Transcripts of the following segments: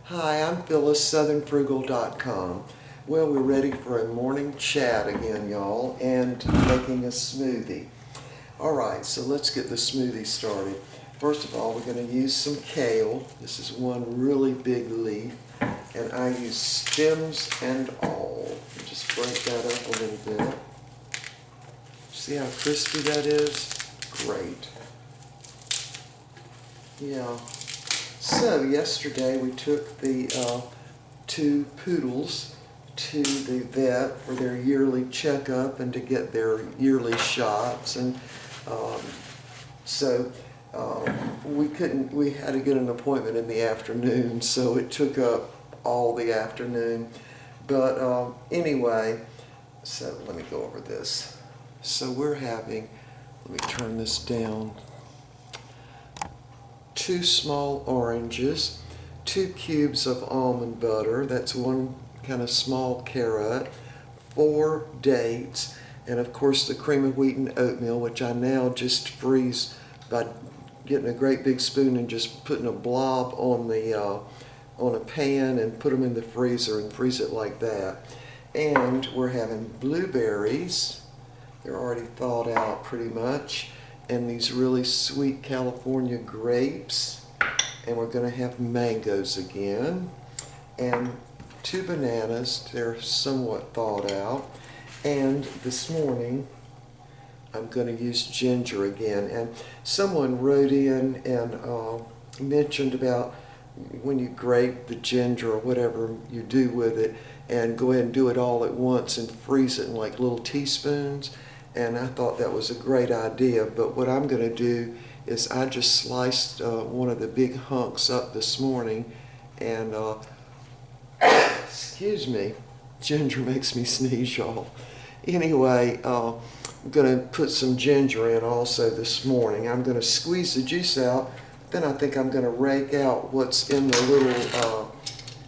Hi, I'm Phyllis, southernfrugal.com. Well, we're ready for a morning chat again, y'all, and making a smoothie. Alright, so let's get the smoothie started. First of all, we're going to use some kale. This is one really big leaf, and I use stems and all. Just break that up a little bit. See how crispy that is? Great. Yeah. So yesterday we took the two poodles to the vet for their yearly checkup and to get their yearly shots, and so we had to get an appointment in the afternoon, so it took up all the afternoon. But anyway, so let me go over this. So we're having, let me turn this down. 2 small oranges, 2 cubes of almond butter, that's 1 kind of small carrot, 4 dates, and of course the cream of wheat and oatmeal, which I now just freeze by getting a great big spoon and just putting a blob on the on a pan and put them in the freezer and freeze it like that. And we're having blueberries. They're already thawed out pretty much. And these really sweet California grapes, and we're going to have mangoes again, and 2 bananas. They're somewhat thawed out, and this morning I'm going to use ginger again. And someone wrote in and mentioned about when you grate the ginger or whatever you do with it, and go ahead and do it all at once and freeze it in like little teaspoons. And I thought that was a great idea, but what I'm going to do is I just sliced one of the big hunks up this morning, and excuse me, ginger makes me sneeze, y'all. Anyway, I'm going to put some ginger in also this morning. I'm going to squeeze the juice out, then I think I'm going to rake out what's in the little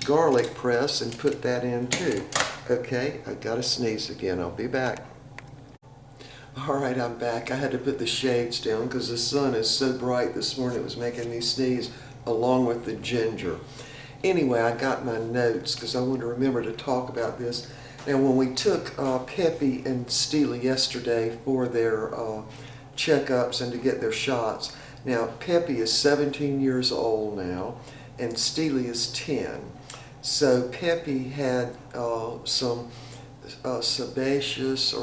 garlic press and put that in too. Okay, I got to sneeze again. I'll be back. Alright, I'm back. I had to put the shades down because the sun is so bright this morning it was making me sneeze along with the ginger. Anyway, I got my notes because I want to remember to talk about this. Now, when we took Peppy and Steely yesterday for their checkups and to get their shots, now Peppy is 17 years old now and Steely is 10. So Peppy had some sebaceous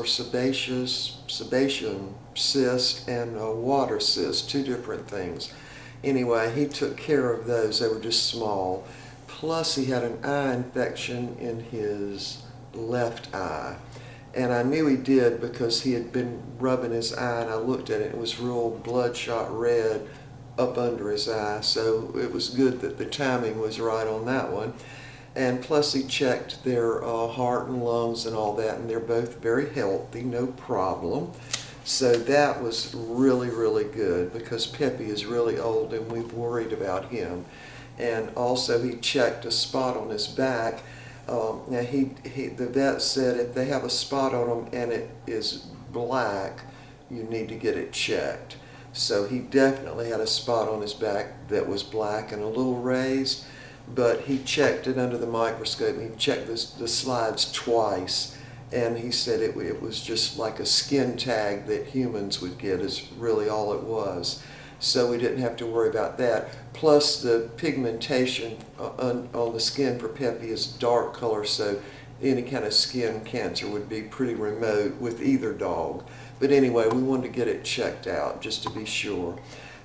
cyst and water cyst, 2 different things. Anyway, he took care of those. They were just small. Plus he had an eye infection in his left eye. And I knew he did because he had been rubbing his eye, and I looked at it, it was real bloodshot red up under his eye. So it was good that the timing was right on that one. And plus he checked their heart and lungs and all that, and they're both very healthy, no problem. So that was really, really good because Peppy is really old and we've worried about him. And also he checked a spot on his back. Now the vet said if they have a spot on them and it is black, you need to get it checked. So he definitely had a spot on his back that was black and a little raised. But he checked it under the microscope, and he checked the slides twice, and he said it was just like a skin tag that humans would get is really all it was. So we didn't have to worry about that. Plus the pigmentation on the skin for Peppy is dark color, so any kind of skin cancer would be pretty remote with either dog. But anyway, we wanted to get it checked out just to be sure.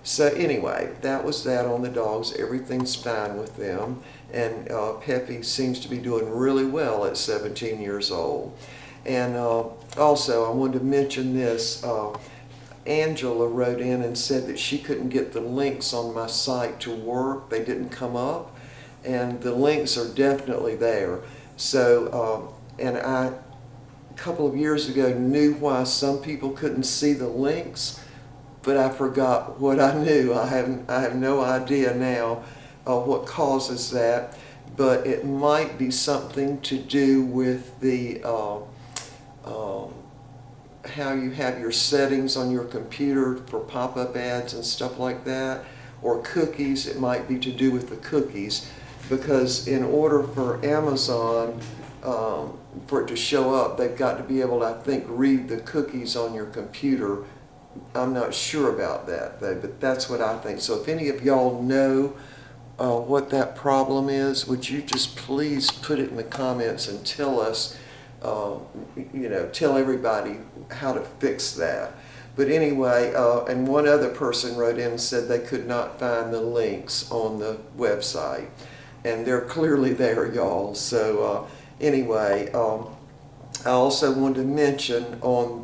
So anyway, that was that on the dogs. Everything's fine with them. And Peppy seems to be doing really well at 17 years old. And also, I wanted to mention this. Angela wrote in and said that she couldn't get the links on my site to work. They didn't come up. And the links are definitely there. So, and I, a couple of years ago, knew why some people couldn't see the links, but I forgot what I knew. I have no idea now what causes that, but it might be something to do with the how you have your settings on your computer for pop-up ads and stuff like that, or cookies. It might be to do with the cookies. because in order for Amazon for it to show up, they've got to be able to, I think, read the cookies on your computer. I'm not sure about that though, but that's what I think. So if any of y'all know what that problem is, would you just please put it in the comments and tell us, tell everybody how to fix that. But anyway, and one other person wrote in and said they could not find the links on the website. And they're clearly there, y'all. So anyway, I also wanted to mention on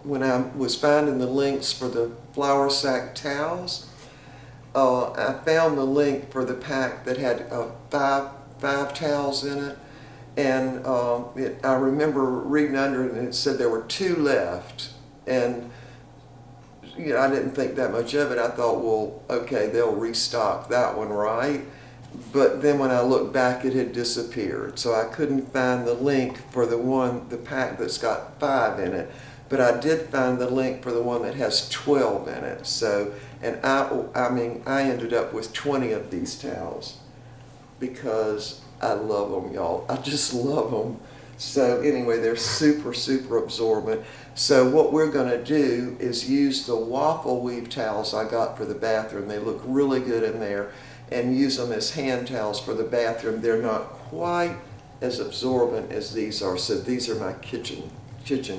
when I was finding the links for the flour sack towels, I found the link for the pack that had five towels in it. And I remember reading under it and it said there were 2 left. And I didn't think that much of it. I thought, well, okay, they'll restock that one, right? But then when I looked back, it had disappeared. So I couldn't find the link for the pack that's got 5 in it. But I did find the link for the one that has 12 in it. So, and I ended up with 20 of these towels because I love them, y'all. I just love them. So anyway, they're super, super absorbent. So what we're going to do is use the waffle weave towels I got for the bathroom. They look really good in there. And use them as hand towels for the bathroom. They're not quite as absorbent as these are. So these are my kitchen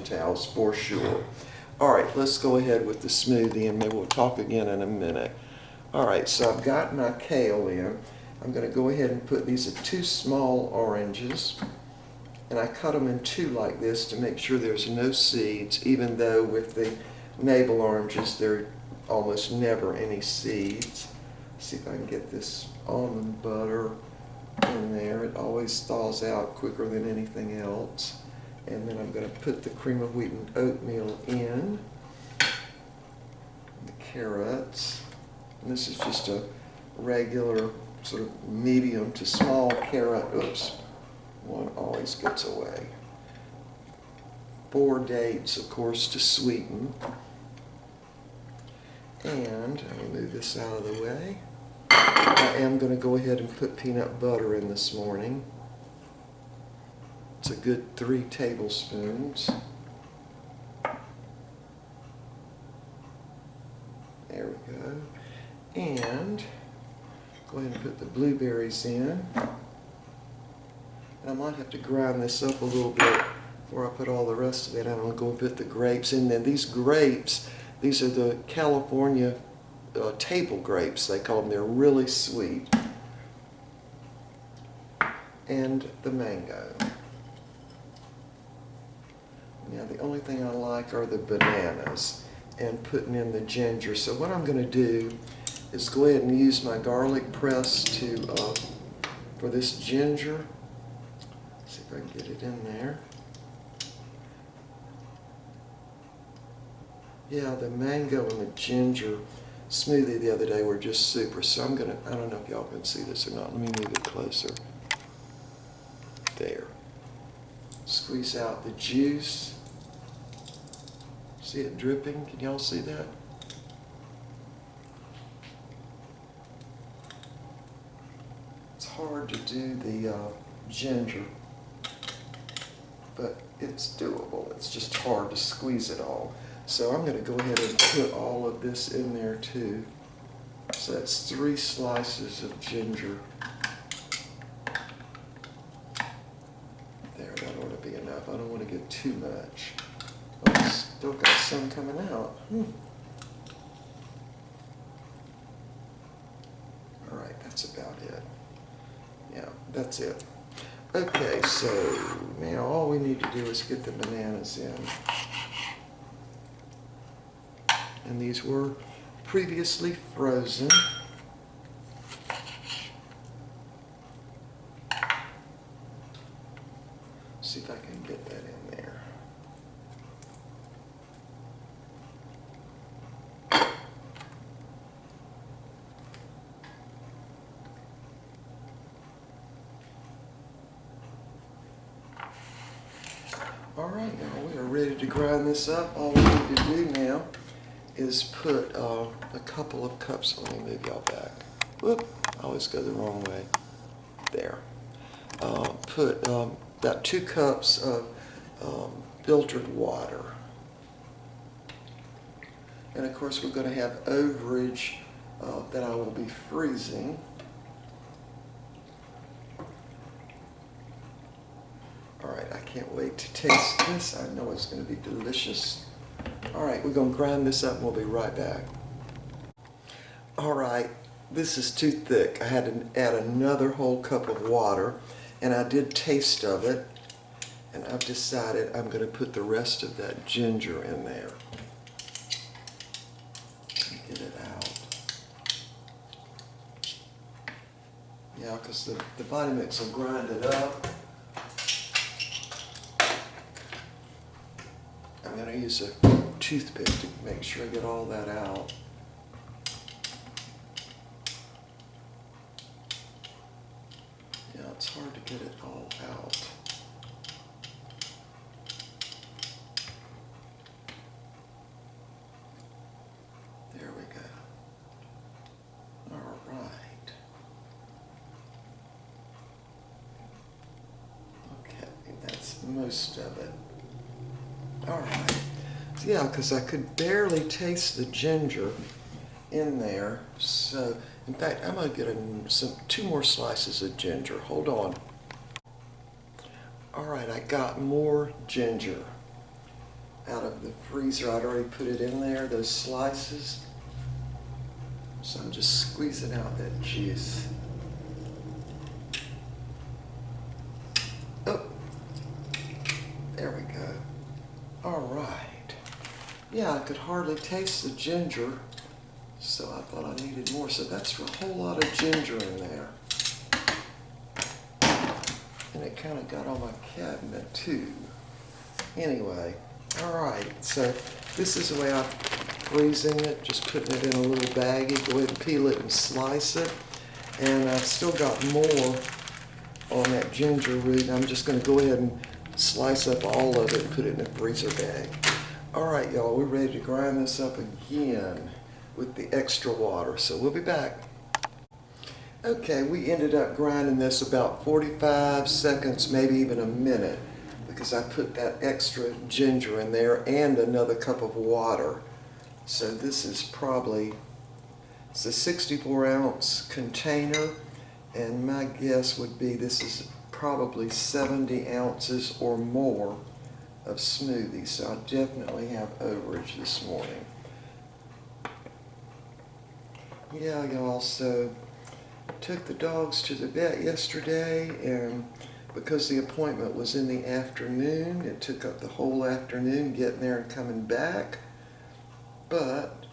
towels for sure. All right, let's go ahead with the smoothie and maybe we'll talk again in a minute. All right, so I've got my kale in. I'm going to go ahead and put, these are 2 small oranges. And I cut them in 2 like this to make sure there's no seeds, even though with the navel oranges there are almost never any seeds. See if I can get this almond butter in there. It always thaws out quicker than anything else. And then I'm going to put the cream of wheat and oatmeal in. The carrots. And this is just a regular sort of medium to small carrot. Oops, one always gets away. 4 dates, of course, to sweeten. And I'll move this out of the way. I am going to go ahead and put peanut butter in this morning. It's a good 3 tablespoons. There we go. And go ahead and put the blueberries in. And I might have to grind this up a little bit before I put all the rest of it. I'm going to go and put the grapes in. Then these grapes, these are the California table grapes, they call them. They're really sweet. And the mango. Now the only thing I like are the bananas and putting in the ginger. So what I'm going to do is go ahead and use my garlic press for this ginger. See if I can get it in there. Yeah, the mango and the ginger smoothie the other day were just super. So I'm gonna, I don't know if y'all can see this or not. Let me move it closer. There. Squeeze out the juice. See it dripping? Can y'all see that? It's hard to do the ginger, but it's doable. It's just hard to squeeze it all. So I'm going to go ahead and put all of this in there too. So that's 3 slices of ginger. There, that ought to be enough. I don't want to get too much. Oh, it's still got some coming out. All right, that's about it. Yeah, that's it. Okay, so now all we need to do is get the bananas in. And these were previously frozen. See if I can get that in there. All right, now we are ready to grind this up. All we need to do now is put a couple of cups. Let me move y'all back. Whoop, I always go the wrong way. put about 2 cups of filtered water. And of course we're going to have overage that I will be freezing. Alright, I can't wait to taste this. I know it's going to be delicious. Alright, we're going to grind this up and we'll be right back. Alright, this is too thick. I had to add another whole cup of water, and I did taste of it, and I've decided I'm going to put the rest of that ginger in there. Get it out. Yeah, because the Vitamix will grind it up. I'm going to use a toothpick to make sure I get all that out. Yeah, it's hard to get it all out. There we go. All right. Okay, that's most of it. All right. So yeah, because I could barely taste the ginger in there. So, in fact, I'm going to get 2 more slices of ginger. Hold on. All right, I got more ginger out of the freezer. I'd already put it in there, those slices. So I'm just squeezing out that juice. Oh, there we go. All right. Yeah, I could hardly taste the ginger, so I thought I needed more. So that's a whole lot of ginger in there. And it kind of got on my cabinet too. Anyway, all right, so this is the way I'm freezing it, just putting it in a little baggie. Go ahead and peel it and slice it. And I've still got more on that ginger root. I'm just going to go ahead and slice up all of it and put it in a freezer bag. All right, y'all, we're ready to grind this up again with the extra water, so we'll be back. Okay, we ended up grinding this about 45 seconds, maybe even a minute, because I put that extra ginger in there and another cup of water. So this is probably, it's a 64-ounce container, and my guess would be this is probably 70 ounces or more of smoothies. So I definitely have overage this morning. Yeah, y'all, so took the dogs to the vet yesterday, and because the appointment was in the afternoon, it took up the whole afternoon getting there and coming back. But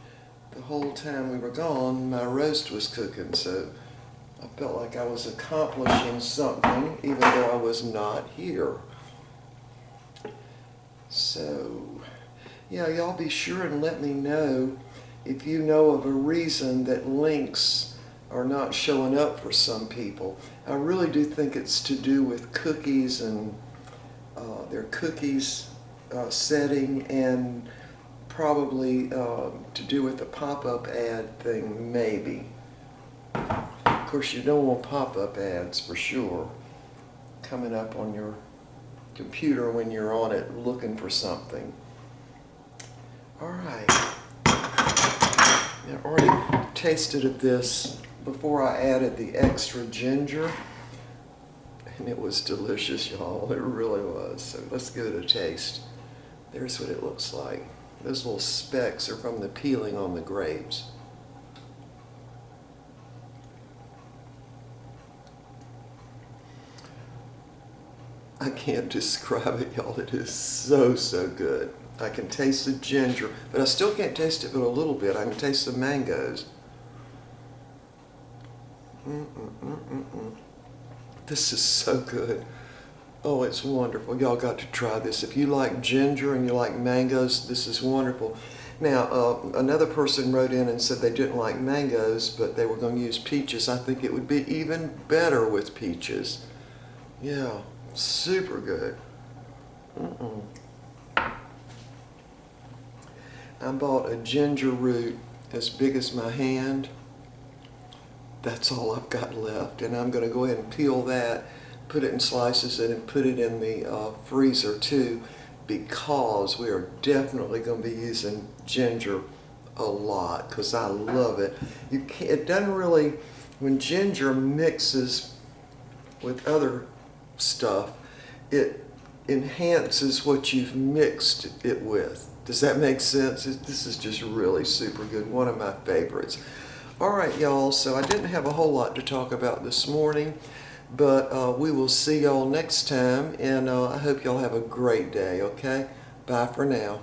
the whole time we were gone, my roast was cooking, so I felt like I was accomplishing something even though I was not here. So, yeah, y'all be sure and let me know if you know of a reason that links are not showing up for some people. I really do think it's to do with cookies and their cookies setting, and probably to do with the pop-up ad thing, maybe. Of course, you don't want pop-up ads for sure coming up on your computer when you're on it looking for something. All right. I already tasted of this before I added the extra ginger, and it was delicious, y'all. It really was. So let's give it a taste. There's what it looks like. Those little specks are from the peeling on the grapes. I can't describe it, y'all. It is so, so good. I can taste the ginger, but I still can't taste it but a little bit. I can taste the mangoes. This is so good. Oh, it's wonderful. Y'all got to try this. If you like ginger and you like mangoes, this is wonderful. Now, another person wrote in and said they didn't like mangoes, but they were going to use peaches. I think it would be even better with peaches. Yeah, super good. I bought a ginger root as big as my hand. That's all I've got left, and I'm going to go ahead and peel that, put it in slices and put it in the freezer too, because we are definitely going to be using ginger a lot, because I love it. It doesn't really, when ginger mixes with other stuff, it enhances what you've mixed it with. Does that make sense? This is just really super good. One of my favorites. All right, y'all. So I didn't have a whole lot to talk about this morning, but we will see y'all next time, and I hope y'all have a great day, okay? Bye for now.